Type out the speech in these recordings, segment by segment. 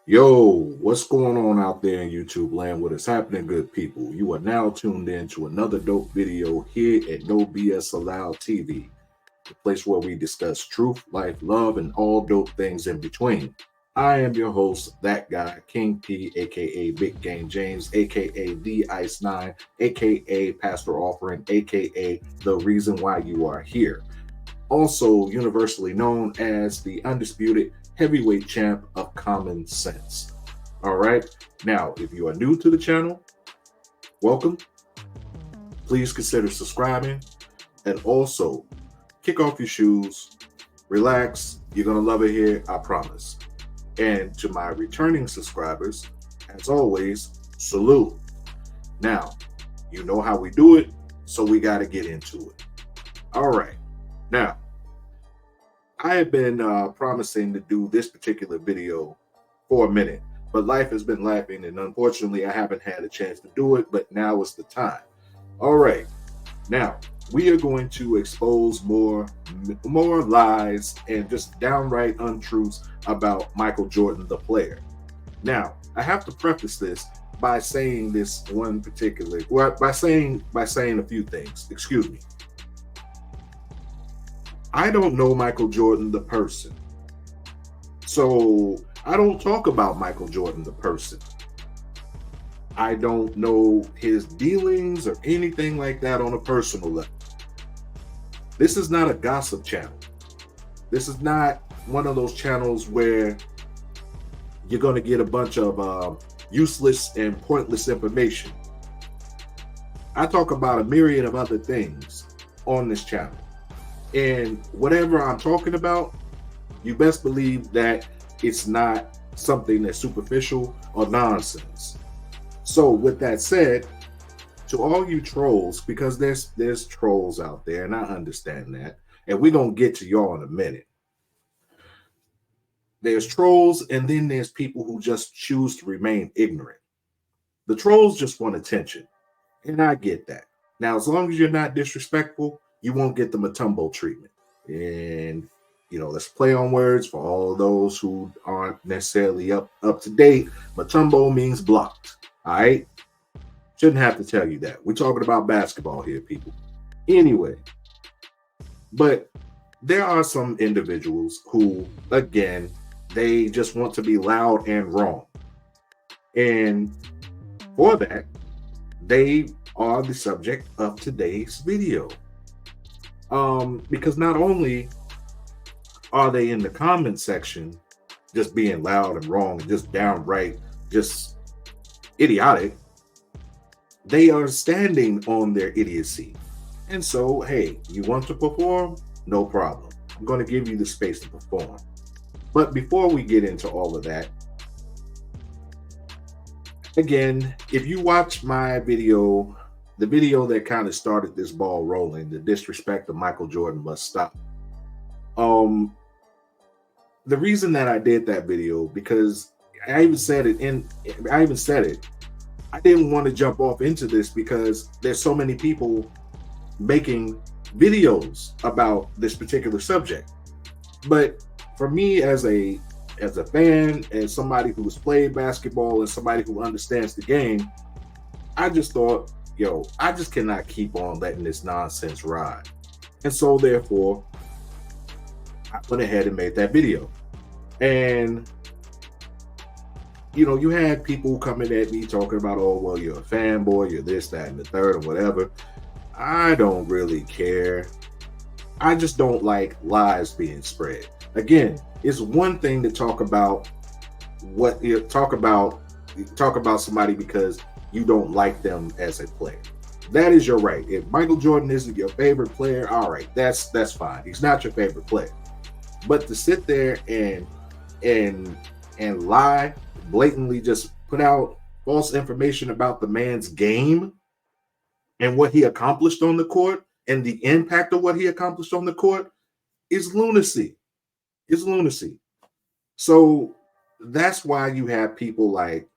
Yo, what's going on out there in YouTube land? What is happening, good people? You are now tuned in to another dope video here at No BS Allowed TV, the place where we discuss truth, life, love, and all dope things in between. I am your host, that guy, King P, aka Big Game James, aka The Ice Nine, aka Pastor Offering, aka The Reason Why You Are Here, also universally known as the undisputed heavyweight champ of common sense. All right. Now, if you are new to the channel, welcome. Please consider subscribing and also kick off your shoes, relax. You're going to love it here, I promise. And to my returning subscribers, as always, salute. Now, you know how we do it, so we got to get into it. All right. Now, I have been promising to do this particular video for a minute, but life has been laughing, and unfortunately, I haven't had a chance to do it, but now is the time. All right. Now, we are going to expose more lies and just downright untruths about Michael Jordan, the player. Now, I have to preface this by saying this one particular, well, by saying a few things. Excuse me. I don't know Michael Jordan, the person. So I don't talk about Michael Jordan, the person. I don't know his dealings or anything like that on a personal level. This is not a gossip channel. This is not one of those channels where you're going to get a bunch of useless and pointless information. I talk about a myriad of other things on this channel. And whatever I'm talking about, you best believe that it's not something that's superficial or nonsense. So with that said, to all you trolls, because there's trolls out there, and I understand that, and we're going to get to y'all in a minute. There's trolls, and then there's people who just choose to remain ignorant. The trolls just want attention, and I get that. Now, as long as you're not disrespectful, you won't get the Matumbo treatment. And, let's play on words for all of those who aren't necessarily up to date. Matumbo means blocked. All right? Shouldn't have to tell you that. We're talking about basketball here, people. Anyway, but there are some individuals who, again, they just want to be loud and wrong. And for that, they are the subject of today's video. Because not only are they in the comment section just being loud and wrong and just downright just idiotic, they are standing on their idiocy. And so, hey, you want to perform? No problem. I'm going to give you the space to perform. But before we get into all of that, again, if you watch my video, the video that kind of started this ball rolling, the disrespect of Michael Jordan must stop. The reason that I did that video, because I even said it, I didn't want to jump off into this because there's so many people making videos about this particular subject. But for me as a fan, as somebody who's played basketball and somebody who understands the game, I just thought, I just cannot keep on letting this nonsense ride. And so therefore, I went ahead and made that video. And, you had people coming at me talking about, oh, well, you're a fanboy, you're this, that, and the third, or whatever. I don't really care. I just don't like lies being spread. Again, it's one thing to talk about somebody because you don't like them as a player. That is your right. If Michael Jordan isn't your favorite player, all right, that's fine. He's not your favorite player. But to sit there and lie, blatantly just put out false information about the man's game and what he accomplished on the court and the impact of what he accomplished on the court is lunacy. It's lunacy. So that's why you have people like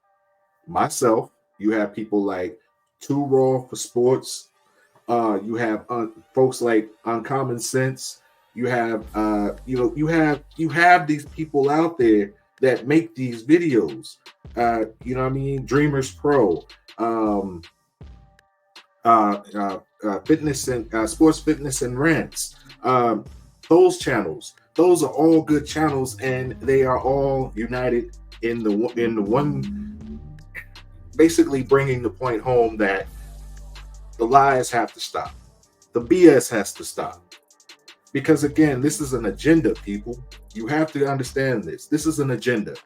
myself. You have people like Too Raw for Sports. You have folks like Uncommon Sense. You have you have these people out there that make these videos. You know what I mean? Dreamers Pro, um, fitness and sports fitness and rants. Those channels, those are all good channels, and they are all united in the one, basically bringing the point home that the lies have to stop, the BS has to stop. Because again, this is an agenda, people. You have to understand this. This is an agenda.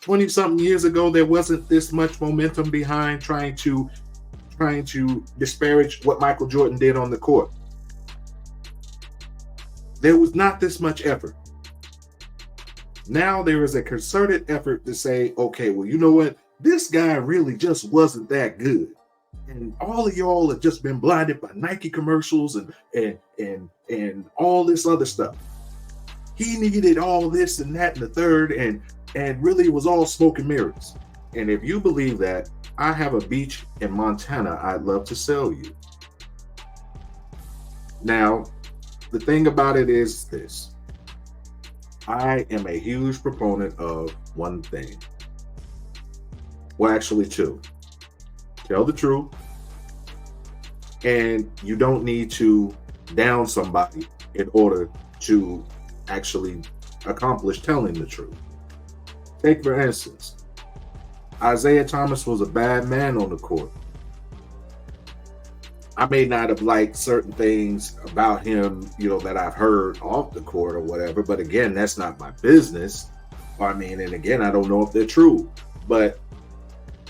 20 something years ago, there wasn't this much momentum behind trying to disparage what Michael Jordan did on the court. There was not this much effort. Now there is a concerted effort to say, okay, well, you know what? This guy really just wasn't that good. And all of y'all have just been blinded by Nike commercials and all this other stuff. He needed all this and that and the third, and really it was all smoke and mirrors. And if you believe that, I have a beach in Montana I'd love to sell you. Now, the thing about it is this. I am a huge proponent of one thing. Well, actually two. Tell the truth. And you don't need to down somebody in order to actually accomplish telling the truth. Take, for instance, Isaiah Thomas was a bad man on the court. I may not have liked certain things about him, that I've heard off the court or whatever, but again, that's not my business. I mean, and again, I don't know if they're true, but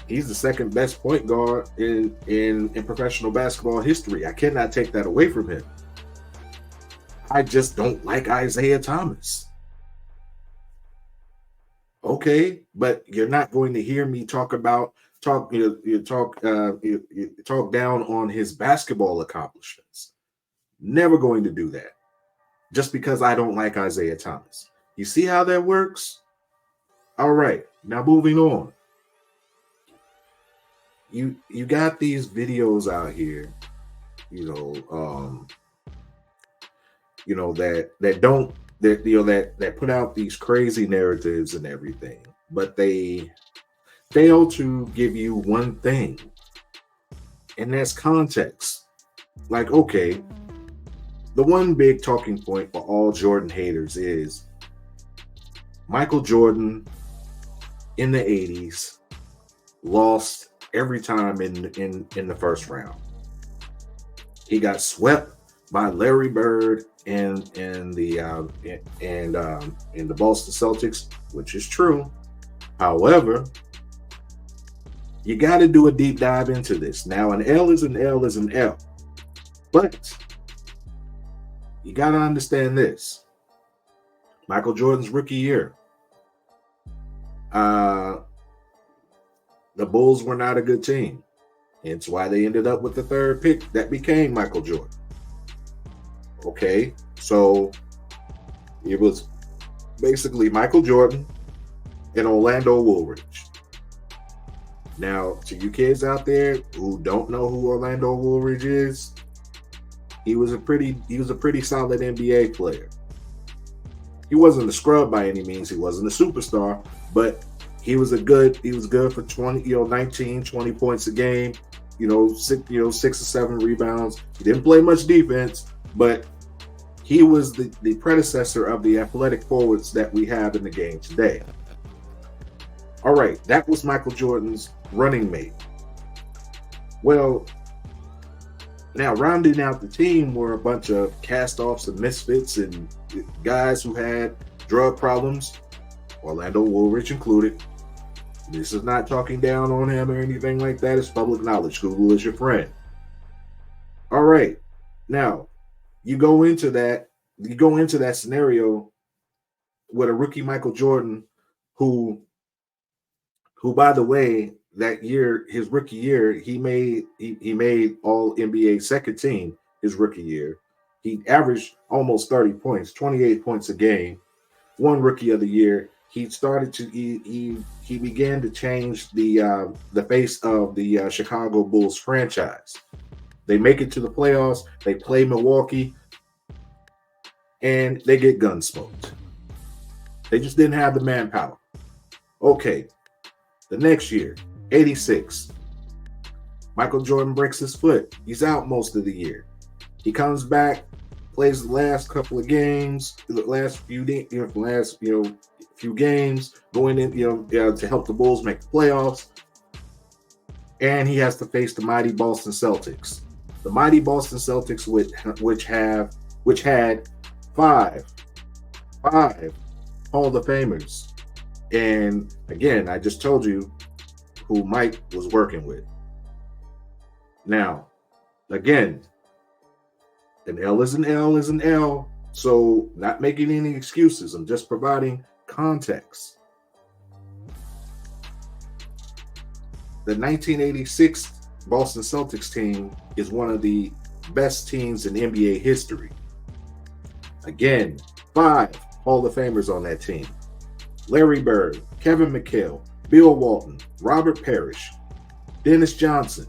he's the second best point guard in professional basketball history. I cannot take that away from him. I just don't like Isaiah Thomas. Okay, but you're not going to hear me talk down on his basketball accomplishments. Never going to do that. Just because I don't like Isaiah Thomas. You see how that works? All right, now moving on. You got these videos out here, that put out these crazy narratives and everything, but they fail to give you one thing, and that's context. Like, okay, the one big talking point for all Jordan haters is Michael Jordan in the 80s lost every time in the first round. He got swept by Larry Bird and the Boston Celtics, which is true. However, you got to do a deep dive into this. Now, an L is an L is an L, but you got to understand this. Michael Jordan's rookie year, the Bulls were not a good team. It's why they ended up with the third pick that became Michael Jordan. Okay, so it was basically Michael Jordan and Orlando Woolridge. Now, to you kids out there who don't know who Orlando Woolridge is, he was a pretty solid NBA player. He wasn't a scrub by any means. He wasn't a superstar, but he was good for 20 points a game, 6 or 7 rebounds. He didn't play much defense, but he was the predecessor of the athletic forwards that we have in the game today. All right, that was Michael Jordan's running mate. Well, now rounding out the team were a bunch of cast-offs and misfits and guys who had drug problems, Orlando Woolridge included. This is not talking down on him or anything like that. It's public knowledge. Google is your friend. All right. Now, you go into that scenario with a rookie Michael Jordan who by the way, that year, his rookie year, he made all NBA second team his rookie year. He averaged almost 30 points, 28 points a game, won rookie of the year. He began to change the face of the Chicago Bulls franchise. They make it to the playoffs. They play Milwaukee, and they get gun smoked. They just didn't have the manpower. Okay, the next year, 86. Michael Jordan breaks his foot. He's out most of the year. He comes back, plays the last couple of games, the last few few games, going in, to help the Bulls make the playoffs. And he has to face the mighty Boston Celtics. The mighty Boston Celtics, which had five Hall of Famers. And again, I just told you who Mike was working with. Now, again, an L is an L is an L. So, not making any excuses. I'm just providing context. The 1986 Boston Celtics team is one of the best teams in NBA history. Again, 5 Hall of Famers on that team. Larry Bird, Kevin McHale, Bill Walton, Robert Parrish, Dennis Johnson,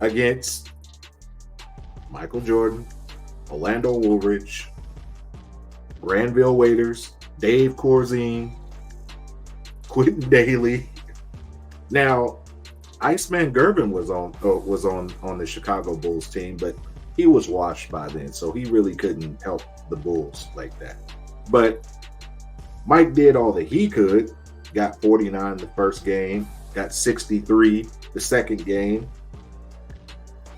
against Michael Jordan, Orlando Woolridge, Granville Waiters, Dave Corzine, Quentin Daly. Now, Iceman Gervin was on the Chicago Bulls team, but he was washed by then, so he really couldn't help the Bulls like that. But Mike did all that he could. Got 49 the first game, got 63 the second game.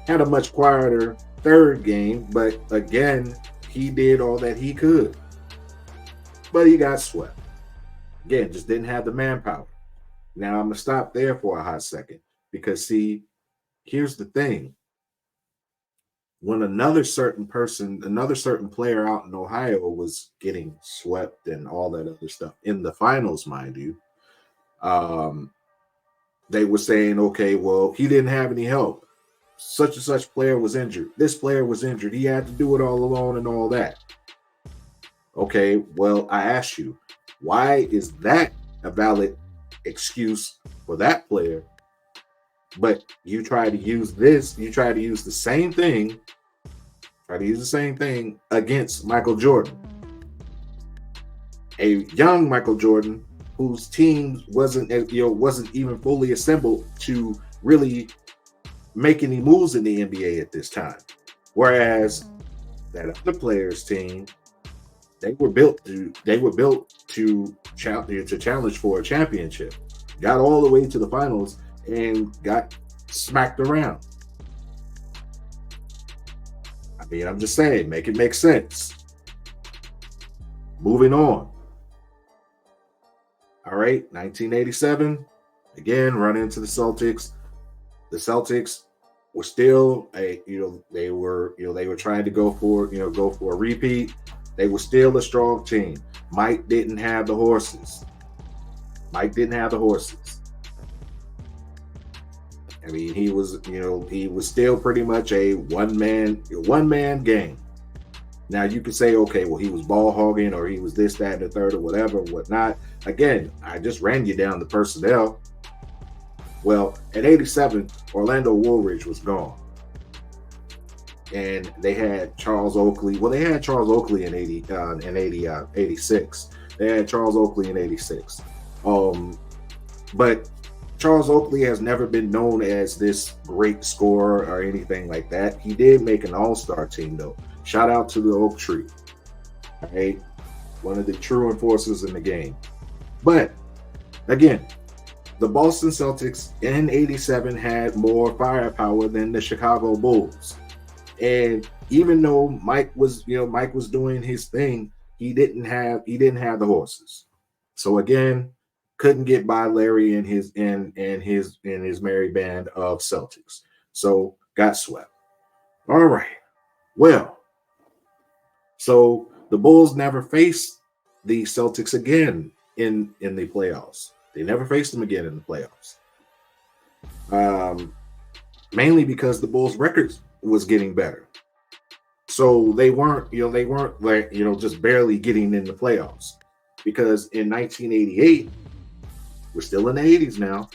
Had a much quieter third game, but again, he did all that he could. But he got swept. Again, just didn't have the manpower. Now I'm going to stop there for a hot second because, see, here's the thing. When another certain player out in Ohio was getting swept and all that other stuff in the finals, mind you, they were saying, okay, well, he didn't have any help. Such and such player was injured. This player was injured. He had to do it all alone and all that. Okay, well, I ask you, why is that a valid excuse for that player? But you try to use the same thing against Michael Jordan. A young Michael Jordan whose team wasn't even fully assembled to really make any moves in the NBA at this time. Whereas that other player's team, they were built to challenge for a championship. Got all the way to the finals and got smacked around. I mean, I'm just saying, make it make sense. Moving on. All right, 1987, again, run into the Celtics. The Celtics were still they were trying to go for a repeat. They were still a strong team. Mike didn't have the horses. I mean, he was still pretty much a one man game. Now you could say, okay, well, he was ball hogging, or he was this, that, and the third, or whatever, whatnot. Again, I just ran you down the personnel. Well, at 87, Orlando Woolridge was gone. And they had Charles Oakley. Well, they had Charles Oakley in 86. They had Charles Oakley in 86. But Charles Oakley has never been known as this great scorer or anything like that. He did make an all-star team, though. Shout out to the Oak Tree. All right. One of the true enforcers in the game. But, again, the Boston Celtics in 87 had more firepower than the Chicago Bulls. And even though Mike was doing his thing, he didn't have the horses. So again, couldn't get by Larry and his merry band of Celtics. So got swept. All right. Well, so the Bulls never faced the Celtics again in the playoffs. They never faced them again in the playoffs. Mainly because the Bulls' records was getting better. So they weren't like, just barely getting in the playoffs. Because in 1988, we're still in the 80s now.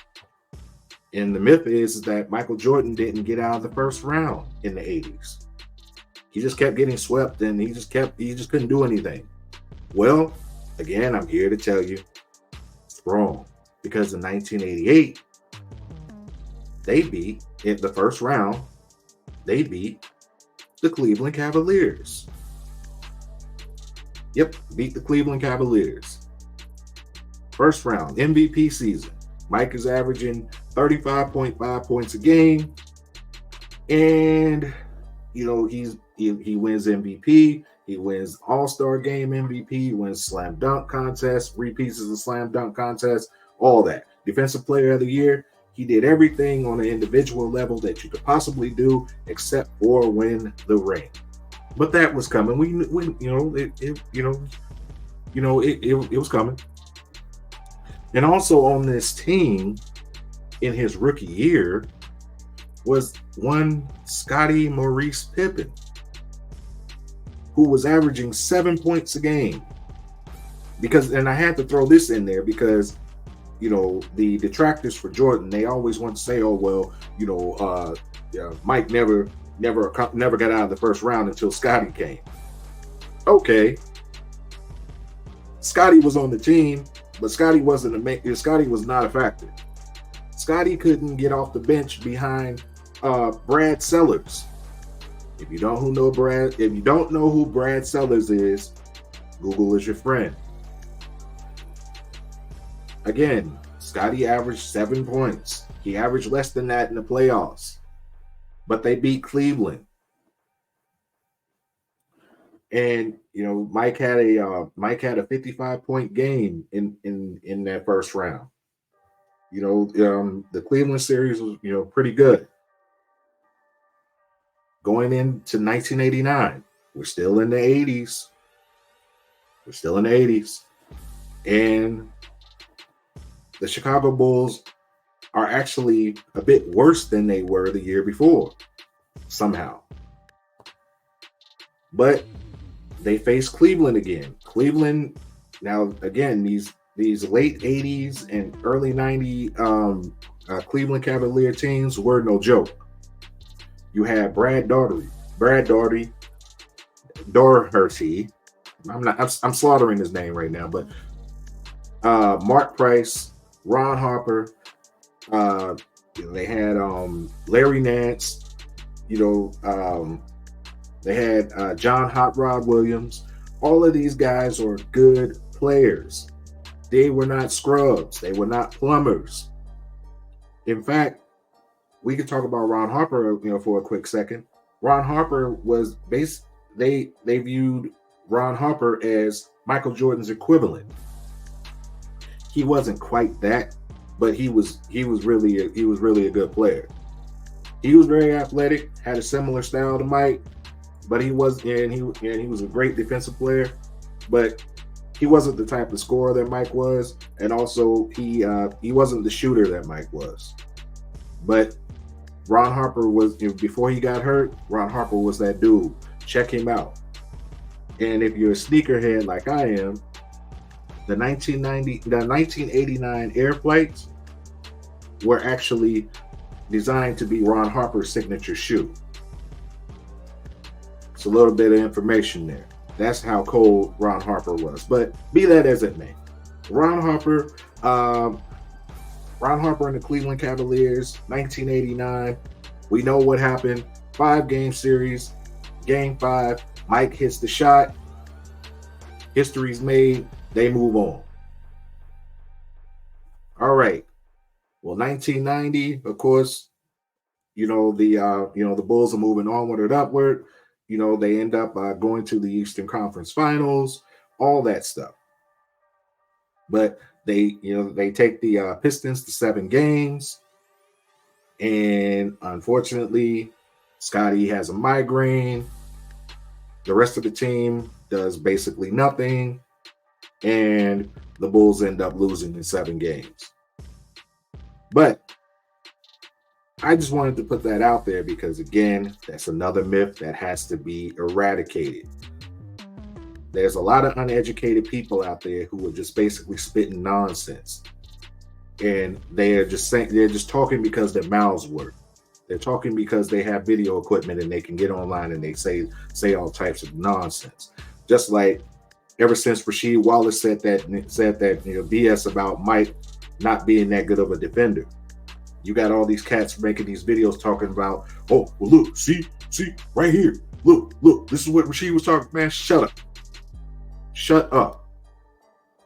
And the myth is that Michael Jordan didn't get out of the first round in the 80s. He just kept getting swept and he just couldn't do anything. Well, Again, I'm here to tell you it's wrong, because in 1988, they beat, in the first round, they beat the Cleveland Cavaliers. Yep, beat the Cleveland Cavaliers. First round, MVP season. Mike is averaging 35.5 points a game. And, you know, he wins MVP. He wins All-Star Game MVP. He wins Slam Dunk Contest, repeats of the Slam Dunk Contest, all that. Defensive Player of the Year. He did everything on an individual level that you could possibly do, except for win the ring. But that was coming. It was coming. And also on this team, in his rookie year, was one Scottie Maurice Pippen, who was averaging 7 points a game. And I had to throw this in there because, you know, the detractors for Jordan, they always want to say, oh, well, you know, Mike never got out of the first round until Scottie came. Okay. Scottie was on the team, but Scottie was not a factor. Scottie couldn't get off the bench behind Brad Sellers. If you don't know who Brad Sellers is, Google is your friend. Again, Scottie averaged 7 points. He averaged less than that in the playoffs, but they beat Cleveland. And you know, Mike had a 55-point game in that first round. You know, the Cleveland series was, you know, pretty good. Going into 1989, we're still in the 80s. And the Chicago Bulls are actually a bit worse than they were the year before, somehow. But they face Cleveland again. Cleveland, now again, these late 80s and early 90s Cleveland Cavalier teams were no joke. You had Brad Daugherty. I'm slaughtering his name right now, but Mark Price, Ron Harper, they had Larry Nance, they had John Hot Rod Williams. All of these guys are good players. They were not scrubs. They were not plumbers. In fact, we could talk about Ron Harper, for a quick second. Ron Harper was they viewed Ron Harper as Michael Jordan's equivalent. He wasn't quite that, but he was really a good player. He was very athletic, had a similar style to Mike, but he was a great defensive player, but he wasn't the type of scorer that Mike was, and also he wasn't the shooter that Mike was. But Ron Harper was, before he got hurt, Ron Harper was that dude. Check him out. And if you're a sneakerhead like I am, the 1989 Air Flights were actually designed to be Ron Harper's signature shoe. It's a little bit of information there. That's how cold Ron Harper was. But be that as it may, Ron Harper and the Cleveland Cavaliers, 1989. We know what happened. 5-game series. Game 5, Mike hits the shot. History's made. They move on. All right. Well, 1990, of course, the Bulls are moving onward and upward. They end up going to the Eastern Conference Finals, all that stuff. But they take the Pistons to 7 games. And unfortunately, Scottie has a migraine. The rest of the team does basically nothing. And the Bulls end up losing in 7 games. But I just wanted to put that out there because, again, that's another myth that has to be eradicated. There's a lot of uneducated people out there who are just basically spitting nonsense. And they're just talking because their mouths work. They're talking because they have video equipment and they can get online and they say all types of nonsense. Just like ever since Rasheed Wallace said that BS about Mike not being that good of a defender. You got all these cats making these videos talking about, oh, well, look, see, right here. Look, this is what Rasheed was talking. Man, shut up.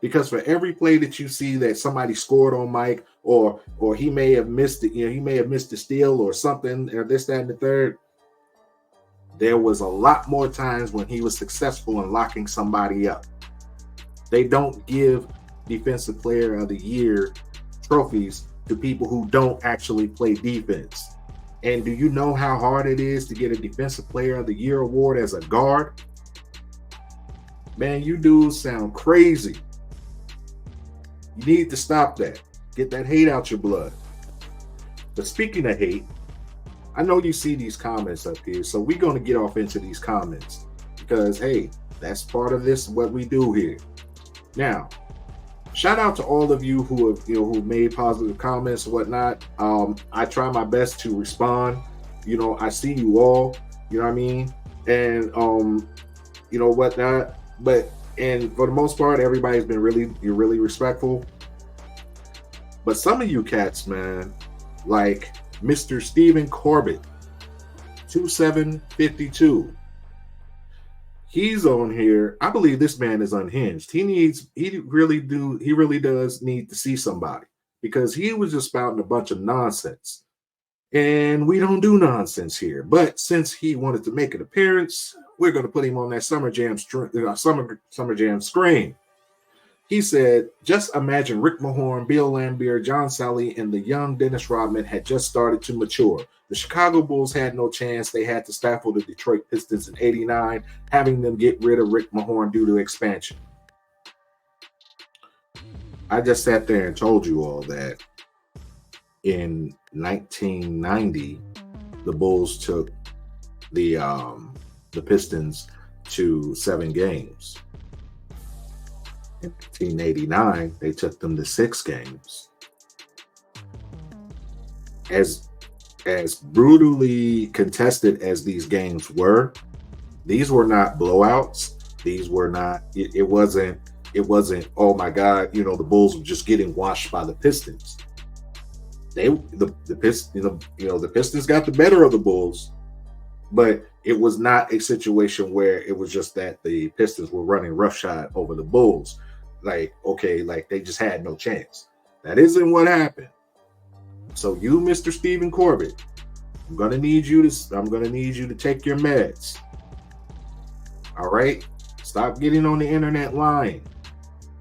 Because for every play that you see that somebody scored on Mike, or he may have missed it, he may have missed a steal or something, or this, that, and the third, there was a lot more times when he was successful in locking somebody up. They don't give Defensive Player of the Year trophies to people who don't actually play defense. And do you know how hard it is to get a Defensive Player of the Year award as a guard? Man, you dudes sound crazy. You need to stop that. Get that hate out your blood. But speaking of hate, I know you see these comments up here, so we're going to get off into these comments because, hey, that's part of this, what we do here. Now, shout out to all of you who have, who made positive comments and whatnot. I try my best to respond. I see you all, you know what I mean? And, whatnot. And for the most part, everybody's been really respectful. But some of you cats, man, like Mr. Stephen Corbett, 2752. He's on here. I believe this man is unhinged. He really does need to see somebody, because he was just spouting a bunch of nonsense. And we don't do nonsense here. But since he wanted to make an appearance, we're going to put him on that Summer Jam screen. He said, just imagine Rick Mahorn, Bill Laimbeer, John Sally, and the young Dennis Rodman had just started to mature. The Chicago Bulls had no chance. They had to stifle the Detroit Pistons in '89, having them get rid of Rick Mahorn due to expansion. I just sat there and told you all that in 1990, the Bulls took the Pistons to 7 games. In 1989, they took them to 6 games. As brutally contested as these games were, these were not blowouts. These were not. It wasn't. Oh my God! The Bulls were just getting washed by the Pistons. The Pistons got the better of the Bulls, but it was not a situation where it was just that the Pistons were running roughshod over the Bulls. Like they just had no chance. That isn't what happened. So you, Mr. Stephen Corbett, I'm gonna need you to take your meds. All right? Stop getting on the internet lying.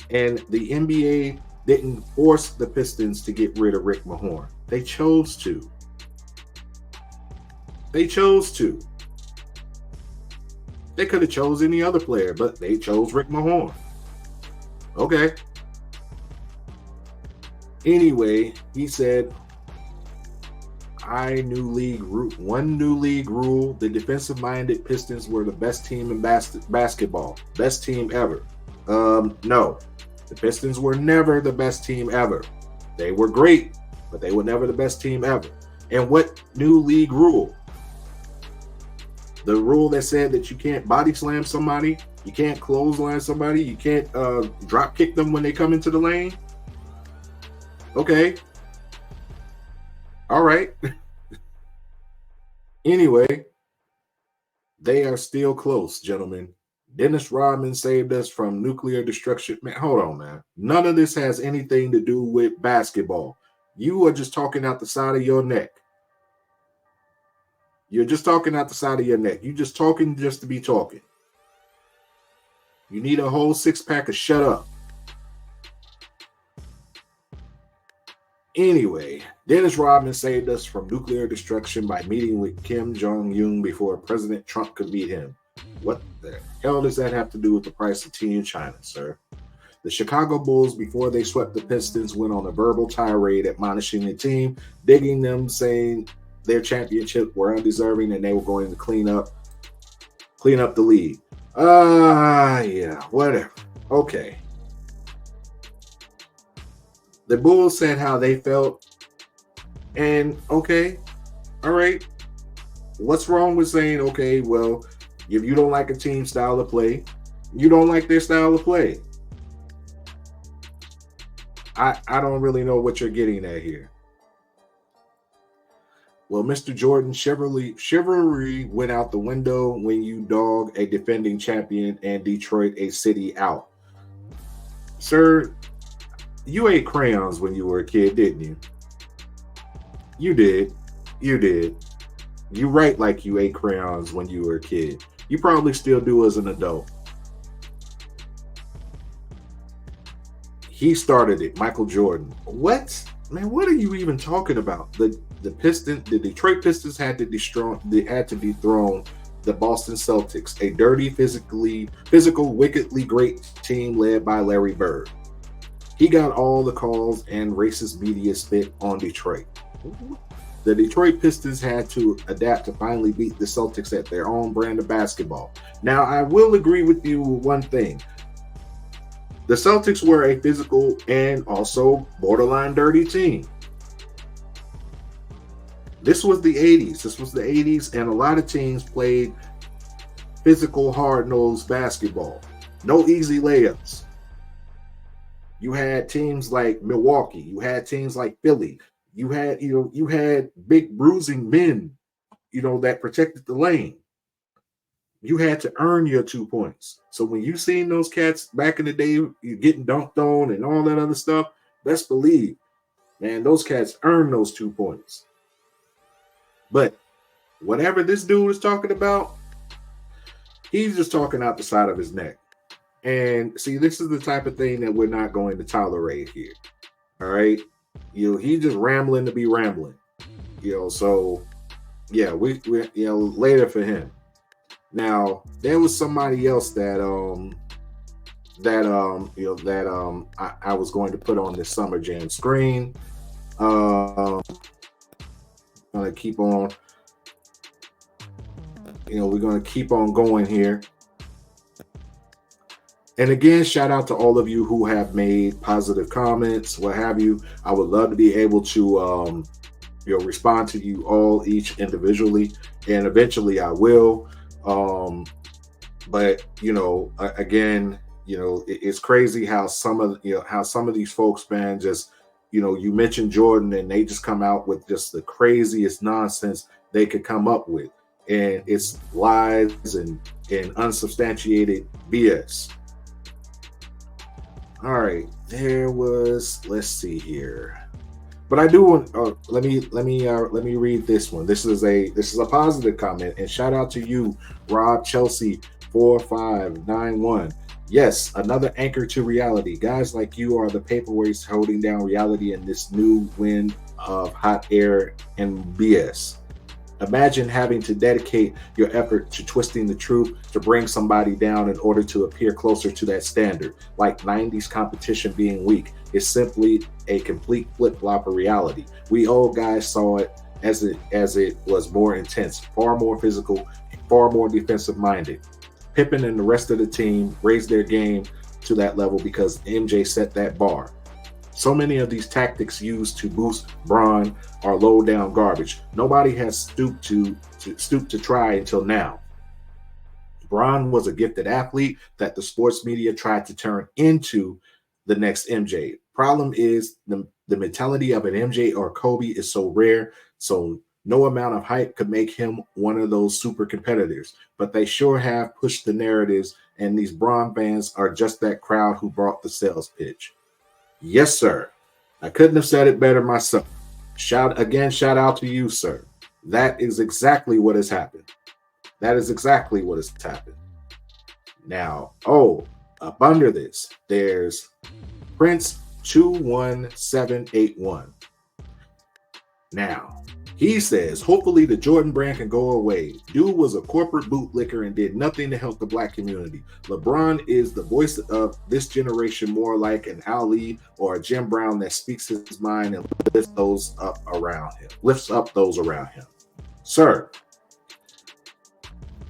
And the NBA didn't force the Pistons to get rid of Rick Mahorn. They chose to. They could have chose any other player, but they chose Rick Mahorn. Okay. Anyway, he said, one new league rule, the defensive-minded Pistons were the best team in basketball. Best team ever. No. The Pistons were never the best team ever. They were great, but they were never the best team ever. And what new league rule? The rule that said that you can't body slam somebody, you can't clothesline somebody, you can't drop kick them when they come into the lane? Okay. All right. Anyway, they are still close, gentlemen. Dennis Rodman saved us from nuclear destruction. Man, hold on, man. None of this has anything to do with basketball. You are just talking out the side of your neck. You're just talking out the side of your neck. You're just talking just to be talking. You need a whole 6-pack of shut up. Anyway, Dennis Rodman saved us from nuclear destruction by meeting with Kim Jong-un before President Trump could meet him. What the hell does that have to do with the price of tea in China, sir? The Chicago Bulls, before they swept the Pistons, went on a verbal tirade admonishing the team, digging them, saying their championship were undeserving and they were going to clean up the league. Yeah, whatever. Okay. The Bulls said how they felt, and okay, all right. What's wrong with saying, okay, well, if you don't like a team style of play, You don't like their style of play. I don't really know what you're getting at here. Well, Mr. Jordan, chivalry went out the window when you dog a defending champion and Detroit a city out. Sir, you ate crayons when you were a kid, didn't you? You did. You did. You write like you ate crayons when you were a kid. You probably still do as an adult. He started it, Michael Jordan. What? Man, what are you even talking about? The Detroit Pistons had to dethrone the Boston Celtics, a dirty, physical, wickedly great team led by Larry Bird. He got all the calls and racist media spit on Detroit. The Detroit Pistons had to adapt to finally beat the Celtics at their own brand of basketball. Now, I will agree with you with one thing. The Celtics were a physical and also borderline dirty team. This was the 80s. And a lot of teams played physical, hard-nosed basketball. No easy layups. You had teams like Milwaukee. You had teams like Philly. You had big bruising men, that protected the lane. You had to earn your 2 points. So when you seen those cats back in the day, you getting dunked on and all that other stuff, best believe, man, those cats earned those 2 points. But whatever this dude is talking about, he's just talking out the side of his neck. And see, this is the type of thing that we're not going to tolerate here. All right. He's just rambling to be rambling. So yeah, we later for him. Now, there was somebody else that I was going to put on this Summer Jam screen. Gonna keep on, we're gonna keep on going here. And again, shout out to all of you who have made positive comments, what have you. I would love to be able to respond to you all each individually, and eventually I will. But again, it's crazy how some of these folks, man, just you mentioned Jordan and they just come out with just the craziest nonsense they could come up with, and it's lies and unsubstantiated BS. All right, let's see here. But I do want. Let me read this one. This is a positive comment, and shout out to you, Rob Chelsea 4591. Yes, another anchor to reality. Guys like you are the paperweights holding down reality in this new wind of hot air and BS. Imagine having to dedicate your effort to twisting the truth to bring somebody down in order to appear closer to that standard. Like 90s competition being weak is simply a complete flip-flop of reality. We old guys saw it as it was more intense, far more physical, far more defensive-minded. Pippen and the rest of the team raised their game to that level because MJ set that bar. So many of these tactics used to boost Bron are low down garbage. Nobody has stooped to try until now. Bron was a gifted athlete that the sports media tried to turn into the next MJ. Problem is the mentality of an MJ or Kobe is so rare, so no amount of hype could make him one of those super competitors. But they sure have pushed the narratives, and these Bron fans are just that crowd who brought the sales pitch. Yes, sir. I couldn't have said it better myself. Shout out to you, sir. That is exactly what has happened. Now, up under this, there's Prince 21781. Now, he says, hopefully the Jordan brand can go away. Dude was a corporate bootlicker and did nothing to help the black community. LeBron is the voice of this generation, more like an Ali or a Jim Brown that speaks his mind and lifts up those around him. Sir,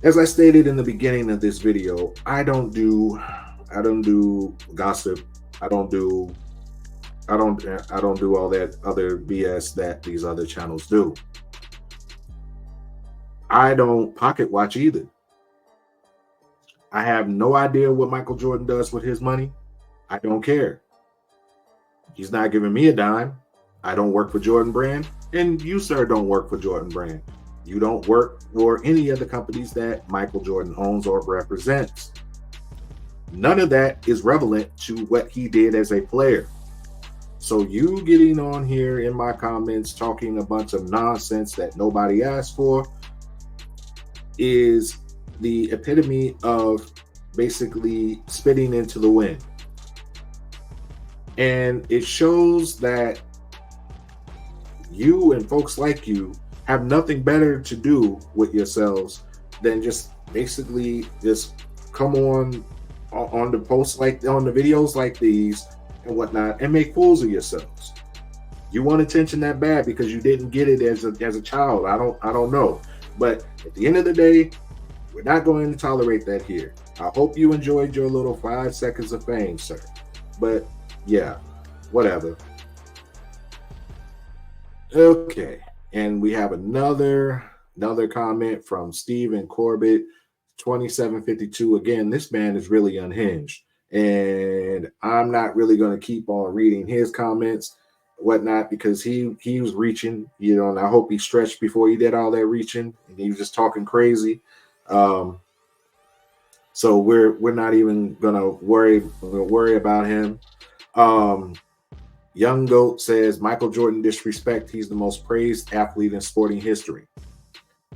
as I stated in the beginning of this video, I don't do gossip. I don't do all that other BS that these other channels do. I don't pocket watch either. I have no idea what Michael Jordan does with his money. I don't care. He's not giving me a dime. I don't work for Jordan Brand, and you, sir, don't work for Jordan Brand. You don't work for any of the companies that Michael Jordan owns or represents. None of that is relevant to what he did as a player. So you getting on here in my comments talking a bunch of nonsense that nobody asked for is the epitome of basically spitting into the wind. And it shows that you and folks like you have nothing better to do with yourselves than just basically just come on the posts, like on the videos like these and whatnot, and make fools of yourselves. You want attention that bad because you didn't get it as a child. I don't know. But at the end of the day, we're not going to tolerate that here. I hope you enjoyed your little 5 seconds of fame, sir. But yeah, whatever. Okay, and we have another comment from Stephen Corbett, 2752. Again, this man is really unhinged, and I'm not really going to keep on reading his comments, whatnot, because he was reaching, and I hope he stretched before he did all that reaching, and he was just talking crazy. So we're not even gonna worry about him. Young Goat says Michael Jordan disrespect. He's the most praised athlete in sporting history.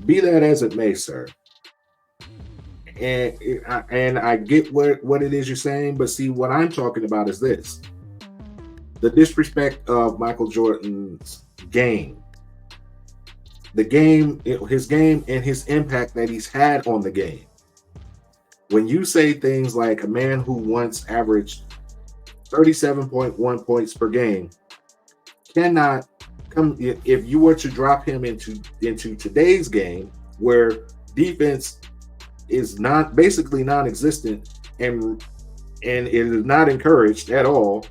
Be that as it may, sir. And I get what it is you're saying, but see, what I'm talking about is this: the disrespect of Michael Jordan's game, his game, and his impact that he's had on the game. When you say things like a man who once averaged 37.1 points per game cannot come, if you were to drop him into today's game where defense is basically non-existent and it is not encouraged at all,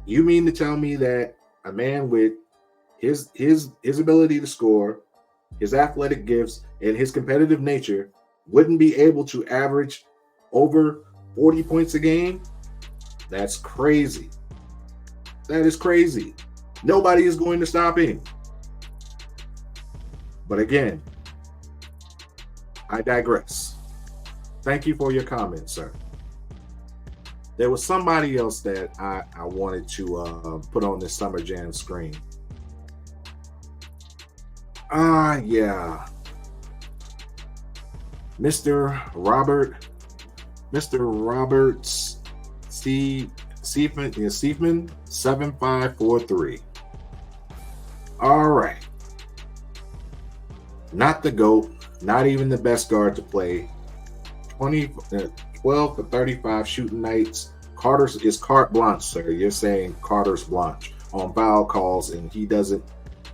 you mean to tell me that a man with his ability to score, his athletic gifts, and his competitive nature wouldn't be able to average over 40 points a game? That's crazy. That is crazy. Nobody is going to stop him. But again, I digress. Thank you for your comment, sir. There was somebody else that I wanted to put on this Summer Jam screen. Yeah. Mr. Roberts Seifman 7543. All right. Not the GOAT, not even the best guard to play. 12 for 35 shooting nights. Carter's is carte blanche, sir. You're saying Carter's blanche on foul calls, and he doesn't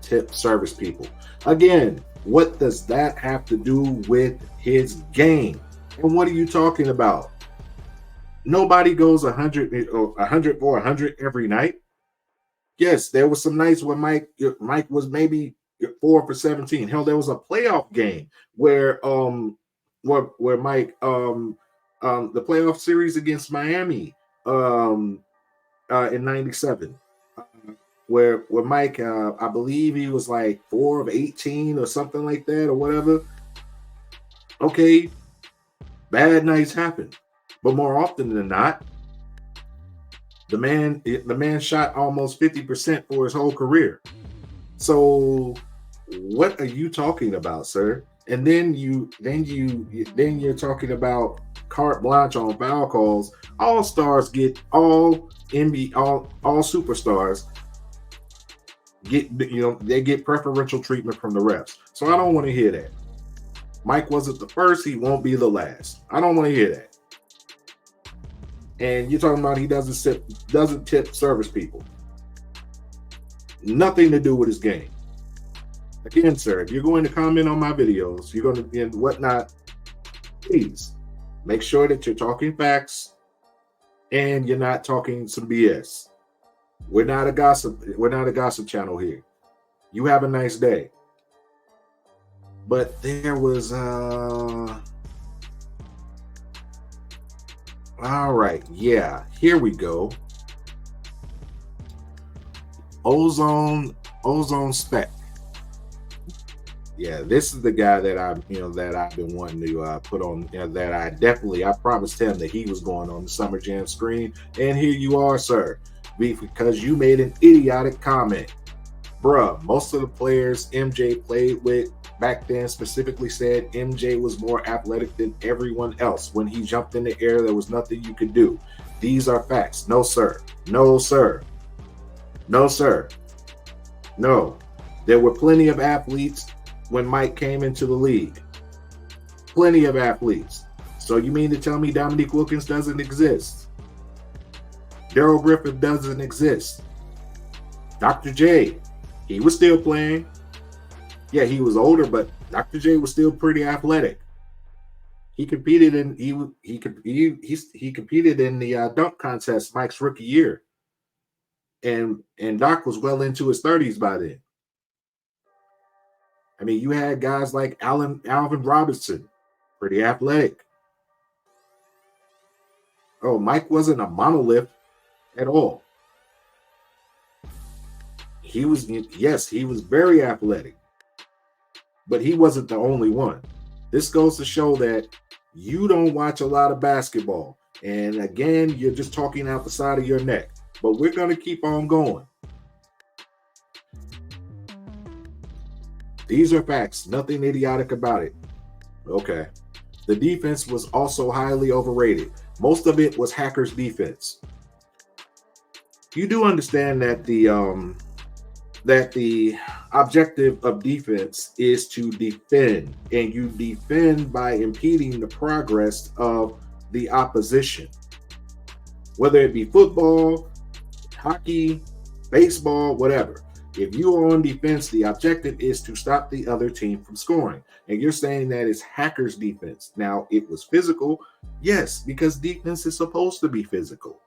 tip service people. Again, what does that have to do with his game? And what are you talking about? Nobody goes 100 for 100 every night. Yes, there was some nights where Mike was maybe 4 for 17. Hell, there was a playoff game where Mike the playoff series against Miami in '97. Where Mike, I believe he was like 4 of 18 or something like that or whatever. Okay, bad nights happen, but more often than not, the man shot almost 50% for his whole career. So what are you talking about, sir? And then you're talking about carte blanche on foul calls. All stars get all superstars. They get preferential treatment from the refs. So I don't want to hear that. Mike wasn't the first, he won't be the last. I don't want to hear that. And you're talking about he doesn't tip service people. Nothing to do with his game. Again, sir, if you're going to comment on my videos, you're going to and whatnot, please make sure that you're talking facts and you're not talking some BS. We're not a gossip channel here. You have a nice day. But there was All right, yeah, here we go. Ozone Spec. Yeah, this is the guy that I've been wanting to put on. That I promised him that he was going on the Summer Jam screen, and here you are, sir, because you made an idiotic comment, bruh. Most of the players MJ played with back then specifically said MJ was more athletic than everyone else. When he jumped in the air, there was nothing you could do. These are facts. No, sir. No, sir. No, sir. No. There were plenty of athletes when Mike came into the league. Plenty of athletes. So you mean to tell me Dominique Wilkins doesn't exist? Daryl Griffith doesn't exist. Dr. J, he was still playing. Yeah, he was older, but Dr. J was still pretty athletic. He competed in he competed in the dunk contest Mike's rookie year, and Doc was well into his 30s by then. I mean, you had guys like Alvin Robinson, pretty athletic. Oh, Mike wasn't a monolith at all. He was very athletic, but he wasn't the only one. This goes to show that you don't watch a lot of basketball. And again, you're just talking out the side of your neck. But we're going to keep on going. These are facts. Nothing idiotic about it. Okay. The defense was also highly overrated. Most of it was Hackers defense. You do understand that the objective of defense is to defend, and you defend by impeding the progress of the opposition. Whether it be football, hockey, baseball, whatever. If you are on defense, the objective is to stop the other team from scoring. And you're saying that it's Hackers defense. Now, it was physical. Yes, because defense is supposed to be physical.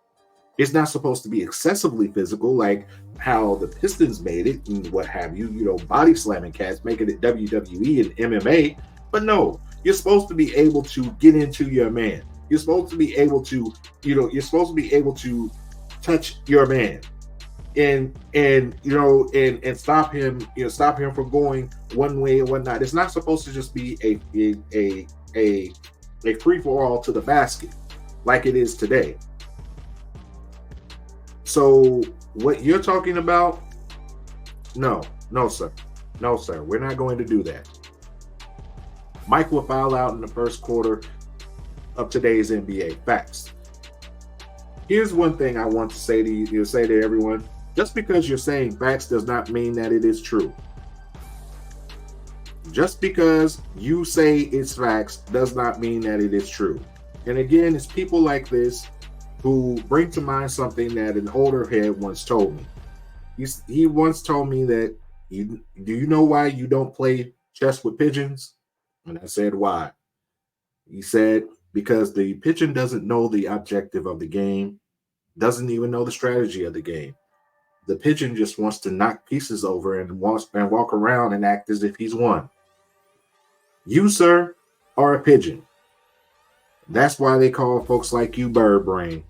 It's not supposed to be excessively physical like how the Pistons made it and what have you, body slamming cats, making it WWE and MMA. But no, you're supposed to be able to get into your man. You're supposed to be able to, touch your man and stop him from going one way and whatnot. It's not supposed to just be a free for all to the basket like it is today. So what you're talking about, no, sir. No, sir. We're not going to do that. Mike will foul out in the first quarter of today's NBA. Facts. Here's one thing I want to say to you, say to everyone. Just because you're saying facts does not mean that it is true. Just because you say it's facts does not mean that it is true. And again, it's people like this who bring to mind something that an older head once told me. He once told me that, do you know why you don't play chess with pigeons? And I said, why? He said, because the pigeon doesn't know the objective of the game, doesn't even know the strategy of the game. The pigeon just wants to knock pieces over and walk around and act as if he's won. You, sir, are a pigeon. That's why they call folks like you bird brain,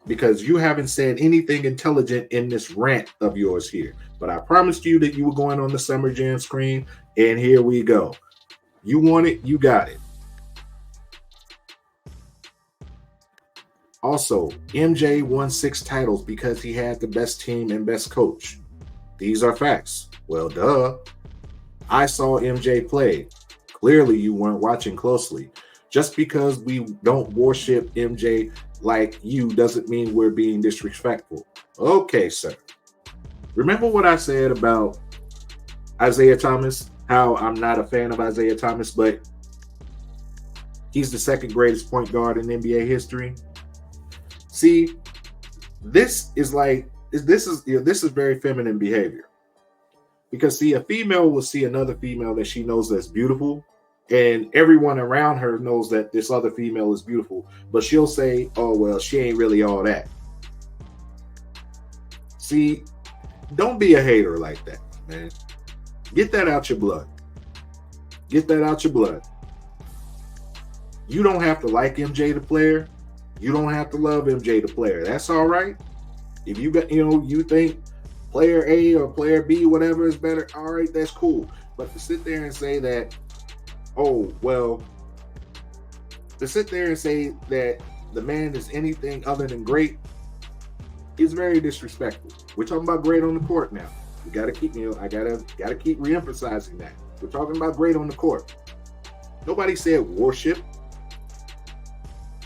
because you haven't said anything intelligent in this rant of yours here. But I promised you that you were going on the Summer Jam screen, and here we go. You want it, you got it. Also, MJ won 6 titles because he had the best team and best coach. These are facts. Well, duh. I saw MJ play. Clearly, you weren't watching closely. Just because we don't worship MJ like you doesn't mean we're being disrespectful. Okay, sir. Remember what I said about Isaiah Thomas? How I'm not a fan of Isaiah Thomas, but he's the second greatest point guard in NBA history. See, this is very feminine behavior. Because see, a female will see another female that she knows that's beautiful, and everyone around her knows that this other female is beautiful, but she'll say, oh, well, she ain't really all that. See, don't be a hater like that, man. Get that out your blood. Get that out your blood. You don't have to like MJ the player. You don't have to love MJ the player. That's all right. If you got, you think player A or player B, whatever is better, all right, that's cool. But to sit there and say that, oh, well, to sit there and say that the man is anything other than great is very disrespectful. We're talking about great on the court now. We gotta keep, I gotta keep reemphasizing that. We're talking about great on the court. Nobody said worship.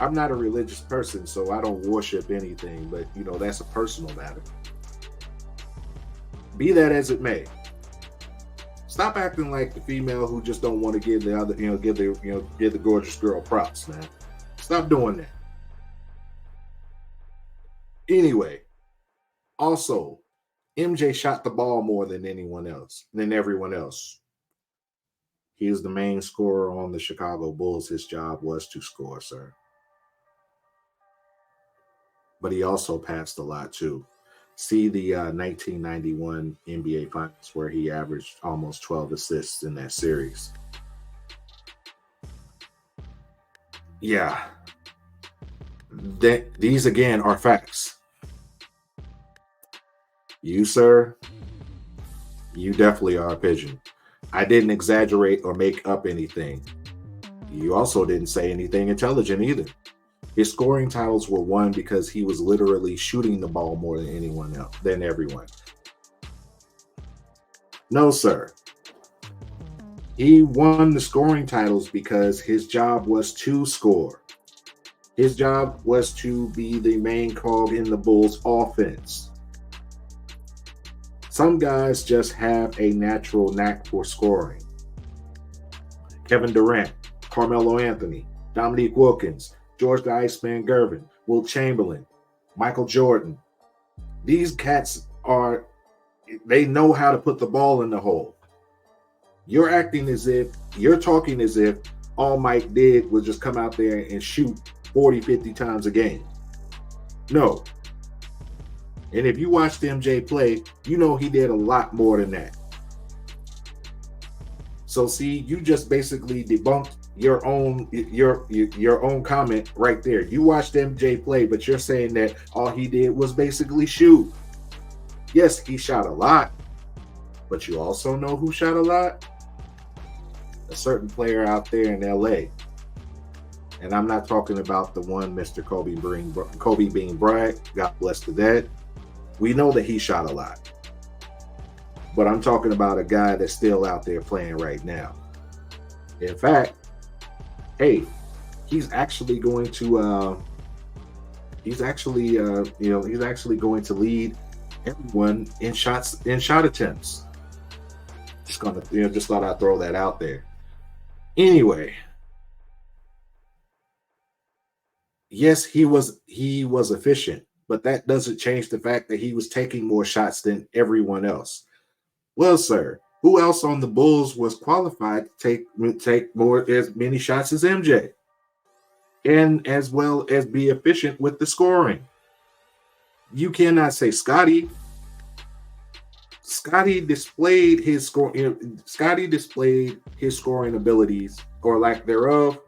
I'm not a religious person, so I don't worship anything, but that's a personal matter. Be that as it may. Stop acting like the female who just don't want to give the other, give the gorgeous girl props, man. Stop doing that. Anyway, also, MJ shot the ball more than everyone else. He is the main scorer on the Chicago Bulls. His job was to score, sir. But he also passed a lot too. See the 1991 NBA Finals where he averaged almost 12 assists in that series. Yeah. These again are facts. You, sir, you definitely are a pigeon. I didn't exaggerate or make up anything. You also didn't say anything intelligent either. His scoring titles were won because he was literally shooting the ball more than everyone. No, sir. He won the scoring titles because his job was to score. His job was to be the main cog in the Bulls' offense. Some guys just have a natural knack for scoring. Kevin Durant, Carmelo Anthony, Dominique Wilkins, George the Iceman Gervin, Wilt Chamberlain, Michael Jordan. These cats they know how to put the ball in the hole. You're talking as if all Mike did was just come out there and shoot 40, 50 times a game. No. And if you watched MJ play, you know he did a lot more than that. So see, you just basically debunked your own comment right there. You watched MJ play, but you're saying that all he did was basically shoot. Yes, he shot a lot, but you also know who shot a lot? A certain player out there in LA. And I'm not talking about the one Mr. Kobe Bean Bryant. God bless the dead. We know that he shot a lot. But I'm talking about a guy that's still out there playing right now. In fact, hey, he's actually going to lead everyone in shot attempts. Just thought I'd throw that out there. Anyway, yes, he was efficient, but that doesn't change the fact that he was taking more shots than everyone else. Well, sir, who else on the Bulls was qualified to take as many shots as MJ, and as well as be efficient with the scoring? You cannot say Scotty. Scotty displayed his scoring abilities, or lack thereof,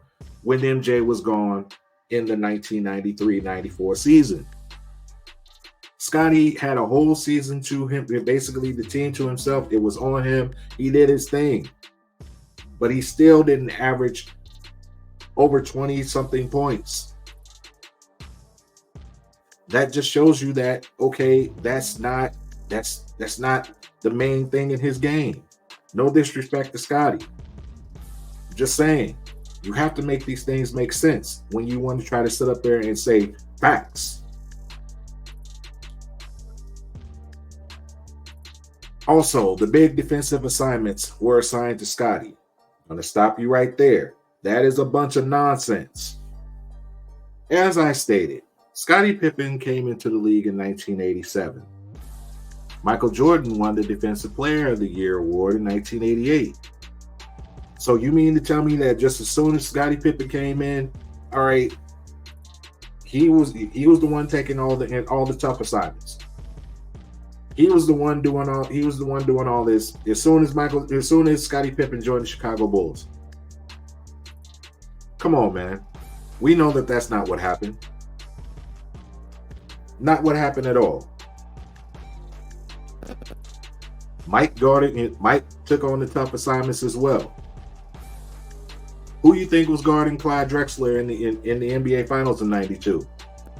when MJ was gone in the 1993-94 season. Scotty had a whole season to him, basically the team to himself. It was on him. He did his thing. But he still didn't average over 20-something points. That just shows you that, okay, that's not the main thing in his game. No disrespect to Scotty. Just saying, you have to make these things make sense when you want to try to sit up there and say facts. Also, the big defensive assignments were assigned to Scotty. I'm going to stop you right there. That is a bunch of nonsense. As I stated, Scottie Pippen came into the league in 1987. Michael Jordan won the Defensive Player of the Year award in 1988. So you mean to tell me that just as soon as Scottie Pippen came in, all right, he was the one taking all the tough assignments. He was the one doing all this as soon as Scottie Pippen joined the Chicago Bulls. Come on, man. We know that that's not what happened. Not what happened at all. Mike took on the tough assignments as well. Who you think was guarding Clyde Drexler in the NBA Finals in '92?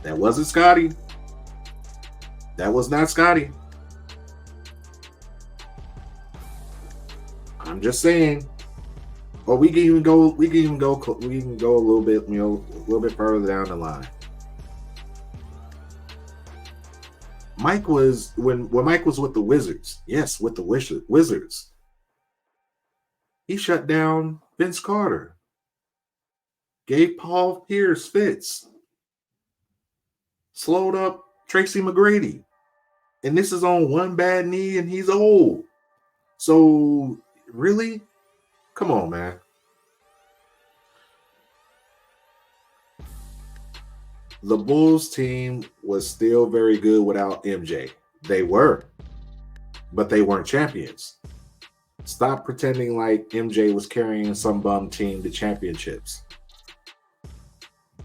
That wasn't Scotty. That was not Scotty. I'm just saying. Or we can even go a little bit, a little bit further down the line. Mike was when Mike was with the Wizards. Yes, with the Wizards. He shut down Vince Carter. Gave Paul Pierce fits. Slowed up Tracy McGrady. And this is on one bad knee and he's old. So really? Come on, man. The Bulls team was still very good without MJ. They were, but they weren't champions. Stop pretending like MJ was carrying some bum team to championships.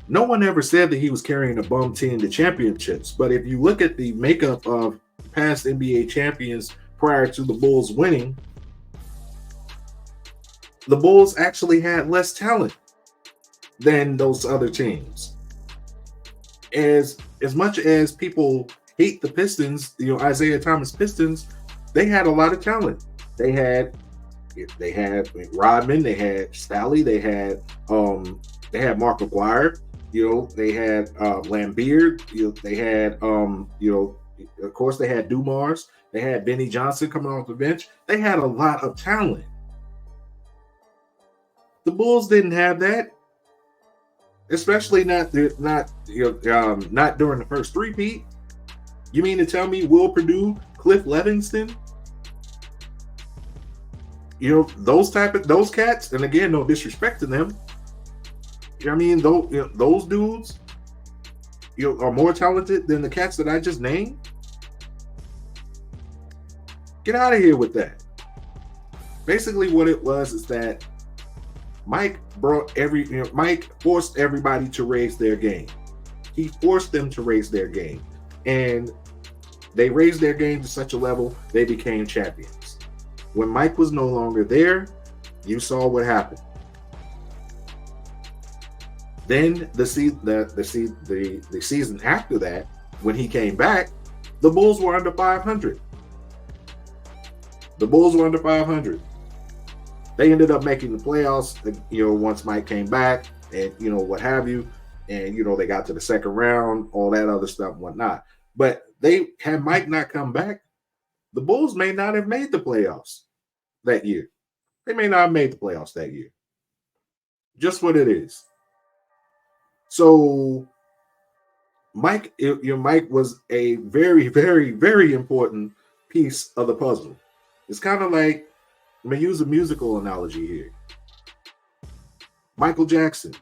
No one ever said that he was carrying a bum team to championships, but if you look at the makeup of past NBA champions prior to the Bulls winning, the Bulls actually had less talent than those other teams. As much as people hate the Pistons, Isaiah Thomas Pistons, they had a lot of talent. They had Rodman, they had Staley, they had Mark McGuire, they had Lambeer, they had of course they had Dumars, they had Benny Johnson coming off the bench. They had a lot of talent. The Bulls didn't have that. Especially not during the first three-peat. You mean to tell me Will Perdue, Cliff Levingston, those cats, and again, no disrespect to them. Those dudes, are more talented than the cats that I just named. Get out of here with that. Basically, what it was is that Mike forced everybody to raise their game. He forced them to raise their game. And they raised their game to such a level, they became champions. When Mike was no longer there, you saw what happened. Then the season after that, when he came back, the Bulls were under 500. They ended up making the playoffs, once Mike came back and, what have you. And, they got to the second round, all that other stuff and whatnot. But had Mike not come back, the Bulls may not have made the playoffs that year. They may not have made the playoffs that year. Just what it is. So Mike was a very, very, very important piece of the puzzle. It's kind of like, I'm going to use a musical analogy here. Michael Jackson.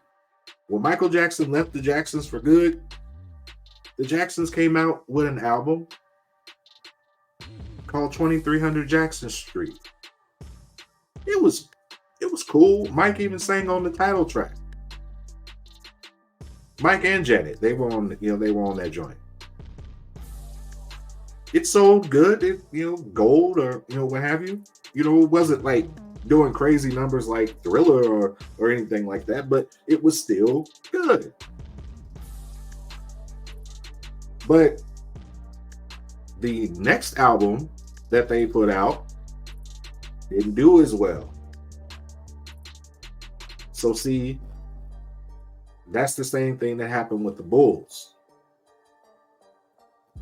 When Michael Jackson left the Jacksons for good, the Jacksons came out with an album called 2300 Jackson Street. It was cool. Mike even sang on the title track. Mike and Janet, they were on that joint. It sold good, gold or what have you. It wasn't like doing crazy numbers like Thriller or anything like that, but it was still good. But the next album that they put out didn't do as well. So see, that's the same thing that happened with the Bulls.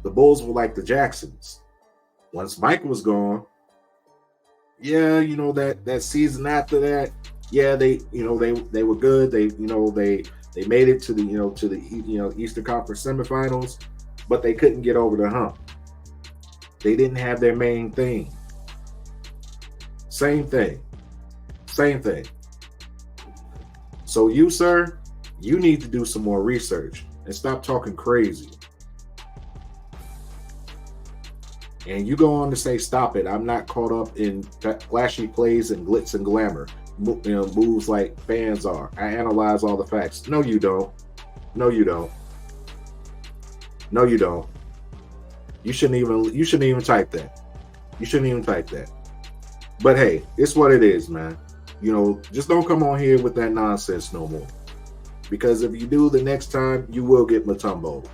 The Bulls were like the Jacksons. Once Mike was gone, that season after that, they were good. They made it to the Eastern Conference semifinals, but they couldn't get over the hump. They didn't have their main thing. Same thing. So you, sir, you need to do some more research and stop talking crazy. And you go on to say, stop it. I'm not caught up in flashy plays and glitz and glamour. Moves like fans are. I analyze all the facts. No, you don't. You shouldn't even type that. You shouldn't even type that. But hey, it's what it is, man. You know, just don't come on here with that nonsense no more. Because if you do, the next time you will get Mutombo.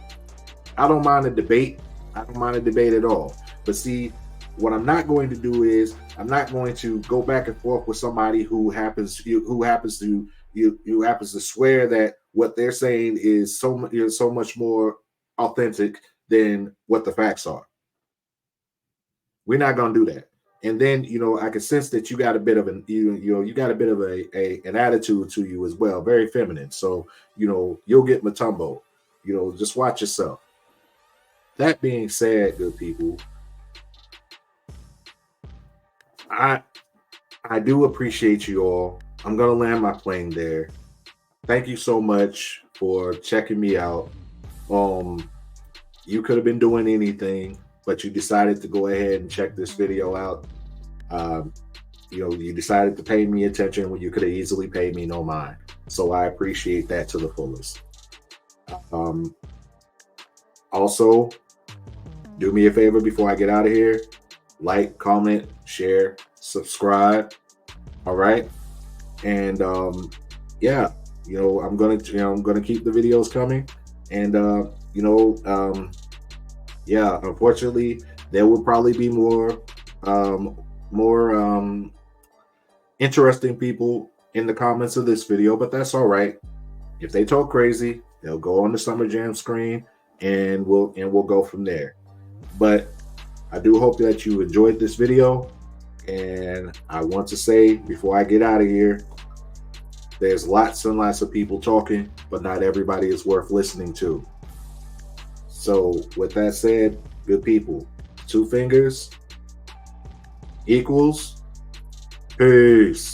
I don't mind a debate. I don't mind a debate at all. But see, what I'm not going to do is I'm not going to go back and forth with somebody who happens to swear that what they're saying is so much more authentic than what the facts are. We're not going to do that. And then, you know, I can sense that you got a bit of you got a bit of an attitude to you as well, very feminine. So, you know, you'll get Mutombo. You know, just watch yourself. That being said, good people, I do appreciate you all. I'm gonna land my plane there. Thank you so much for checking me out. You could have been doing anything, but you decided to go ahead and check this video out. You know, you decided to pay me attention when you could have easily paid me no mind. So I appreciate that to the fullest. Also, do me a favor before I get out of here. Like, comment, share, subscribe. All right. And yeah, you know, I'm gonna keep the videos coming. And yeah, unfortunately, there will probably be more interesting people in the comments of this video, but that's all right. If they talk crazy, they'll go on the Summer Jam screen and we'll go from there. But I do hope that you enjoyed this video. And I want to say before I get out of here, there's lots and lots of people talking, but not everybody is worth listening to. So with that said, good people, 2 fingers equals peace.